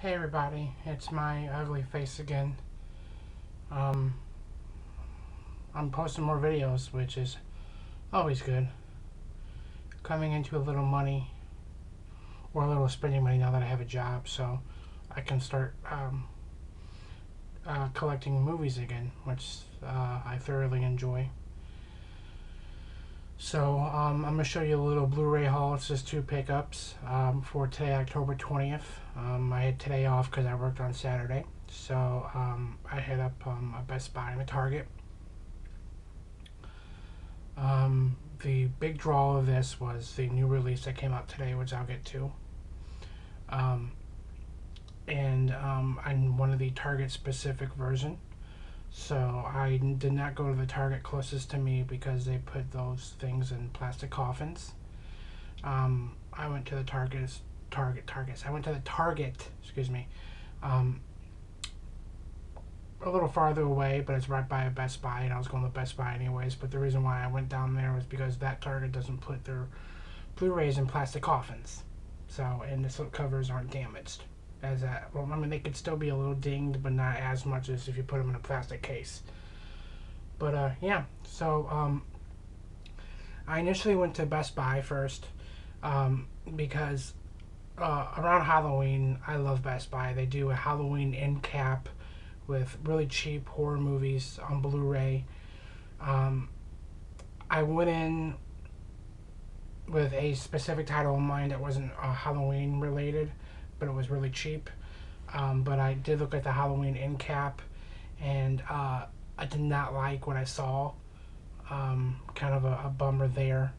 Hey everybody, it's my ugly face again. Um, I'm posting more videos, which is always good. Coming into a little money, or a little spending money now that I have a job, so I can start collecting movies again, which I thoroughly enjoy. So I'm going to show you a little Blu-ray haul. It's just two pickups for today, October 20th. I had today off because I worked on Saturday. So I hit up a Best Buy and a Target. The big draw of this was the new release that came out today, which I'll get to. And I'm one of the Target specific version. So I did not go to the Target closest to me because they put those things in plastic coffins. I went to the Targets. I went to the Target, excuse me, a little farther away, but it's right by a Best Buy, and I was going to Best Buy anyways. But the reason why I went down there was because that Target doesn't put their Blu-rays in plastic coffins, so and the slip covers aren't damaged. As that, well, I mean, they could still be a little dinged, but not as much as if you put them in a plastic case. But yeah, so I initially went to Best Buy first because around Halloween, I love Best Buy. They do a Halloween end cap with really cheap horror movies on Blu-ray. I went in with a specific title in mind that wasn't Halloween related, but it was really cheap. But I did look at the Halloween end cap, and I did not like what I saw. Kind of a bummer there.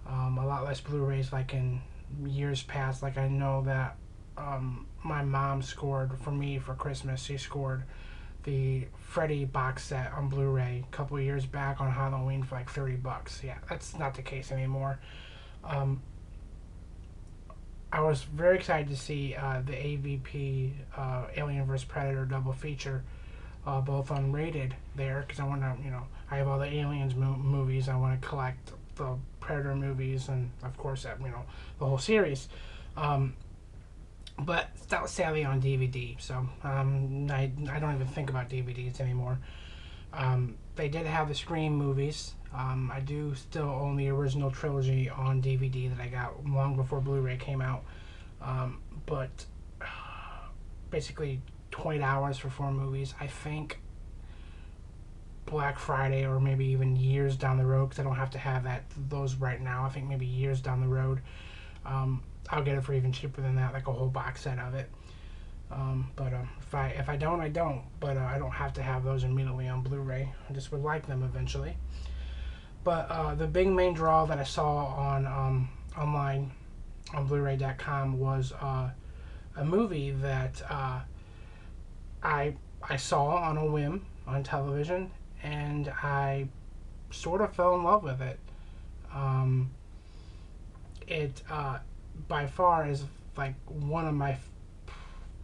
A lot less Blu-rays like in years past. Like I know that my mom scored for me for Christmas. She scored the Freddy box set on Blu-ray a couple of years back on Halloween for like $30. Yeah, that's not the case anymore. I was very excited to see the AVP Alien vs Predator double feature, both unrated there because I want to, I have all the Aliens movies. I want to collect the Predator movies and of course the whole series. But that was sadly on DVD, so I don't even think about DVDs anymore. They did have the Scream movies. I do still own the original trilogy on DVD that I got long before Blu-ray came out. But basically $20 for 4 movies. I think Black Friday or maybe even years down the road, because I don't have to have those right now. I think maybe years down the road, I'll get it for even cheaper than that, like a whole box set of it. But if I don't, I don't. But I don't have to have those immediately on Blu-ray. I just would like them eventually. But the big main draw that I saw on online on Blu-ray.com was a movie that I saw on a whim on television, and I sort of fell in love with it. It by far is like one of my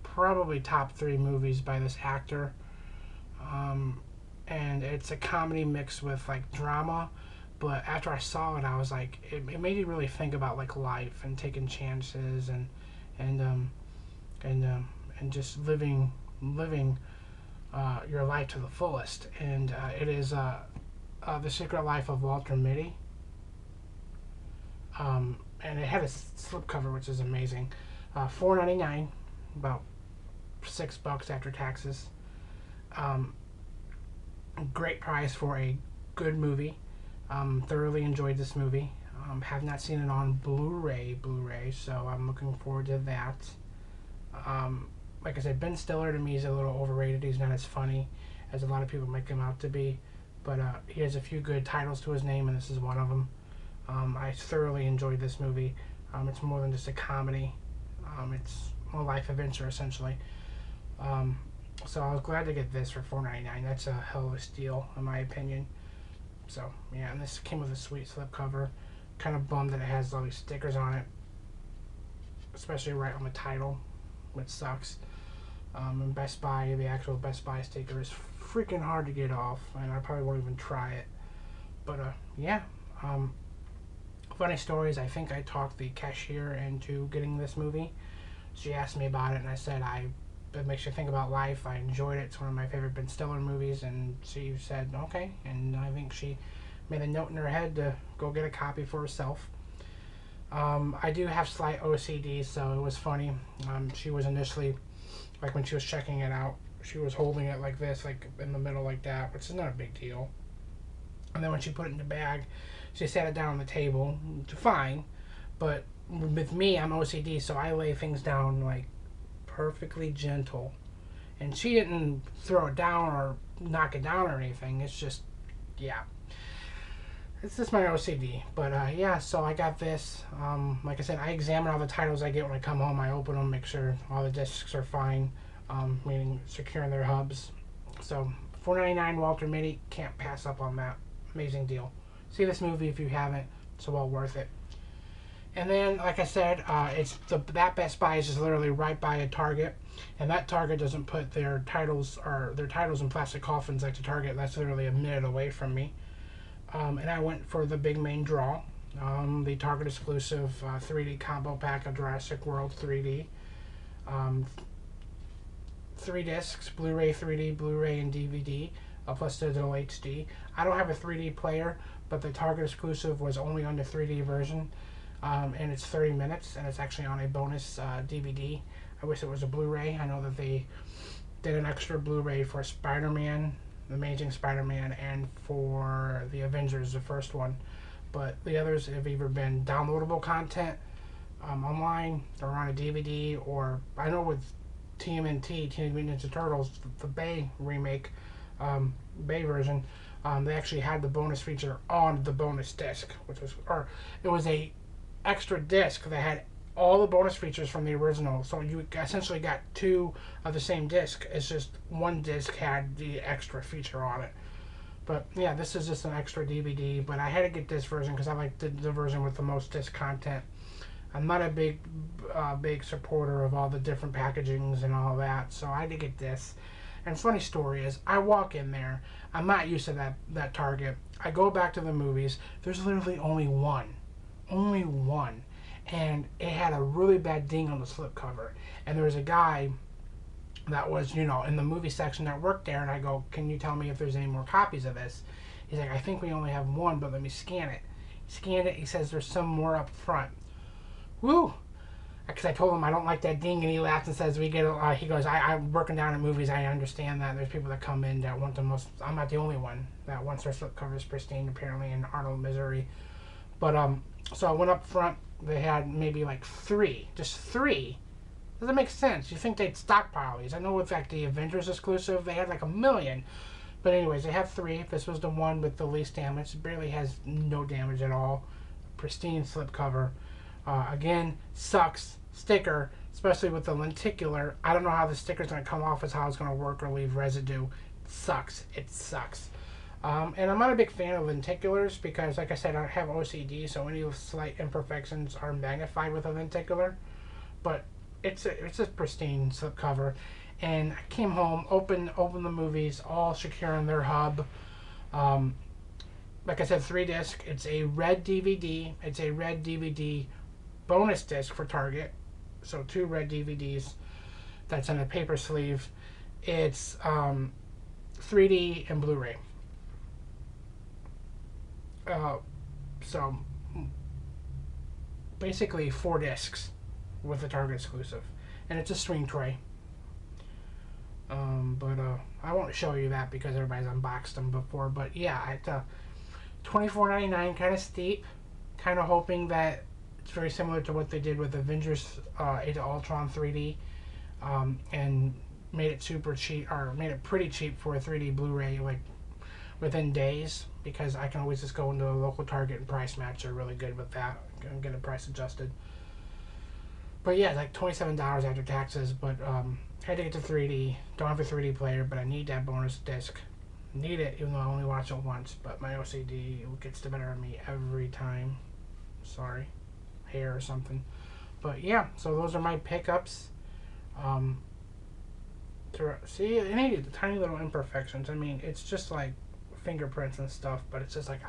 probably top 3 movies by this actor. And it's a comedy mixed with like drama, but after I saw it I was like, it made me really think about like life and taking chances and and just living your life to the fullest. And it is The Secret Life of Walter Mitty. And it had a slipcover, which is amazing. $4.99, about $6 after taxes. Great price for a good movie. Thoroughly enjoyed this movie. Have not seen it on Blu-ray, so I'm looking forward to that. Like I said, Ben Stiller to me is a little overrated. He's not as funny as a lot of people make him out to be, but he has a few good titles to his name, and this is one of them. I thoroughly enjoyed this movie. It's more than just a comedy. It's a life adventure, essentially. So I was glad to get this for $4.99. That's a hell of a steal, in my opinion. So, yeah, and this came with a sweet slipcover. Kind of bummed that it has all these stickers on it, especially right on the title, which sucks. And Best Buy, the actual Best Buy sticker is freaking hard to get off, and I probably won't even try it. But, yeah. Funny stories, I think I talked the cashier into getting this movie. she asked me about it, and I said it makes you think about life. I enjoyed it. It's one of my favorite Ben Stiller movies, and she said okay. And I think she made a note in her head to go get a copy for herself. I do have slight OCD, so it was funny. She was initially, like when she was checking it out, she was holding it like this, like in the middle like that, which is not a big deal. And then when she put it in the bag, she sat it down on the table. Fine, but with me, I'm OCD, so I lay things down like perfectly gentle. And she didn't throw it down or knock it down or anything. It's just, yeah. It's just my OCD. But yeah, so I got this. Like I said, I examine all the titles I get when I come home. I open them, make sure all the discs are fine, meaning securing their hubs. So $4.99 Walter Mitty, can't pass up on that. Amazing deal. See this movie if you haven't. It's well worth it. And then, like I said, that Best Buy is just literally right by a Target, and that Target doesn't put their titles in plastic coffins like the Target. That's literally a minute away from me. And I went for the big main draw, the Target exclusive 3D combo pack of Jurassic World 3D. 3 discs, Blu-ray 3D, Blu-ray and DVD, plus digital HD. I don't have a 3D player, but the Target exclusive was only on the 3D version, and it's 30 minutes, and it's actually on a bonus DVD. I wish it was a Blu-ray. I know that they did an extra Blu-ray for Spider-Man, The Amazing Spider-Man, and for the Avengers, the first one. But the others have either been downloadable content online or on a DVD, or I know with TMNT, Teenage Mutant Ninja Turtles, the Bay remake, Bay version, they actually had the bonus feature on the bonus disc, it was a extra disc that had all the bonus features from the original. So you essentially got 2 of the same disc. It's just one disc had the extra feature on it. But yeah, this is just an extra DVD. But I had to get this version because I like the version with the most disc content. I'm not a big supporter of all the different packagings and all that, so I had to get this. And funny story is, I walk in there. I'm not used to that Target. I go back to the movies. There's literally only one, and it had a really bad ding on the slipcover. And there was a guy that was, in the movie section that worked there, and I go, "Can you tell me if there's any more copies of this?" He's like, "I think we only have one, but let me scan it." He scanned it. He says there's some more up front. Woo! Because I told him I don't like that ding, and he laughs and says, he goes, I'm working down at movies, I understand that. There's people that come in that want the most, I'm not the only one that wants their slipcover is pristine, apparently, in Arnold, Missouri. But, so I went up front, they had maybe like 3, just 3. Doesn't make sense. You think they'd stockpile these. I know with fact the Avengers exclusive, they had like 1 million. But anyways, they have 3. This was the one with the least damage. It barely has no damage at all. Pristine slipcover. Again, sucks. Sticker, especially with the lenticular. I don't know how the sticker's going to come off, is how it's going to work or leave residue. It sucks. And I'm not a big fan of lenticulars because, like I said, I have OCD, so any slight imperfections are magnified with a lenticular. But it's a pristine slipcover. And I came home, opened the movies, all secure in their hub. Like I said, 3 disc. It's a red DVD. It's a red DVD bonus disc for Target. So 2 red DVDs. That's in a paper sleeve. It's 3D and Blu-ray. So basically 4 discs with the Target exclusive, and it's a swing tray. But I won't show you that because everybody's unboxed them before. But yeah, it's $24.99, kind of steep. Kind of hoping that it's very similar to what they did with Avengers Age of Ultron 3D, and made it super cheap, or made it pretty cheap for a 3D Blu-ray, like within days, because I can always just go into a local Target and price match. They're really good with that and get a price adjusted. But yeah, it's like $27 after taxes. But had to get the 3D. Don't have a 3D player, but I need that bonus disc. Need it, even though I only watch it once. But my OCD gets the better of me every time. Sorry, hair or something. But yeah, so those are my pickups. See, any tiny little imperfections. I mean, it's just like fingerprints and stuff, but it's just like,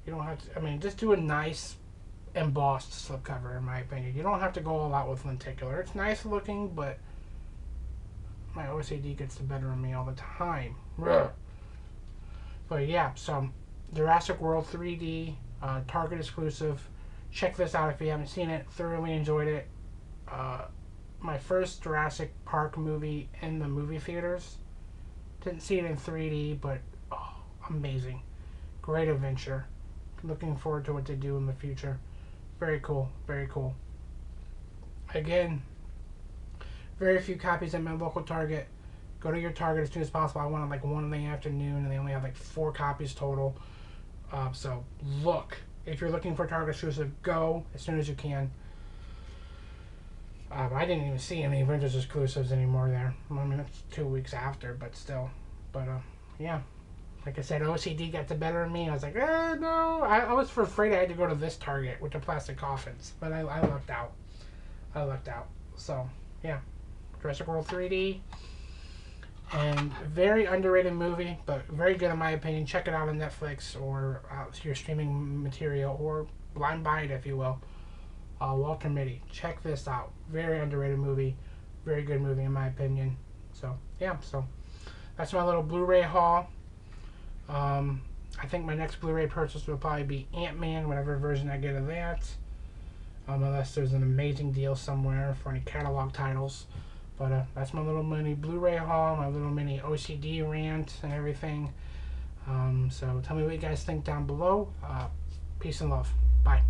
you don't have to. I mean, just do a nice embossed slipcover, in my opinion. You don't have to go all out with lenticular. It's nice looking, but my OCD gets the better of me all the time. But yeah, so Jurassic World 3D, Target exclusive. Check this out if you haven't seen it. Thoroughly enjoyed it. My first Jurassic Park movie in the movie theaters. Didn't see it in 3D, but oh, amazing. Great adventure. Looking forward to what they do in the future. Very cool, very cool. Again, very few copies at my local Target. Go to your Target as soon as possible. I wanted like 1 in the afternoon, and they only have like 4 copies total. So look, if you're looking for Target exclusive, go as soon as you can. I didn't even see any Avengers exclusives anymore there. I mean, it's 2 weeks after, but still. But yeah, like I said, OCD got the better of me. I was like, no. I was afraid I had to go to this Target with the plastic coffins, but I lucked out. So yeah, Jurassic World 3D. And very underrated movie, but very good in my opinion. Check it out on Netflix or your streaming material, or blind buy it if you will. Walter Mitty. Check this out. Very underrated movie. Very good movie in my opinion. So yeah, so that's my little Blu-ray haul. I think my next Blu-ray purchase will probably be Ant-Man, whatever version I get of that. Unless there's an amazing deal somewhere for any catalog titles. But that's my little mini Blu-ray haul, my little mini OCD rant and everything. So tell me what you guys think down below. Peace and love. Bye.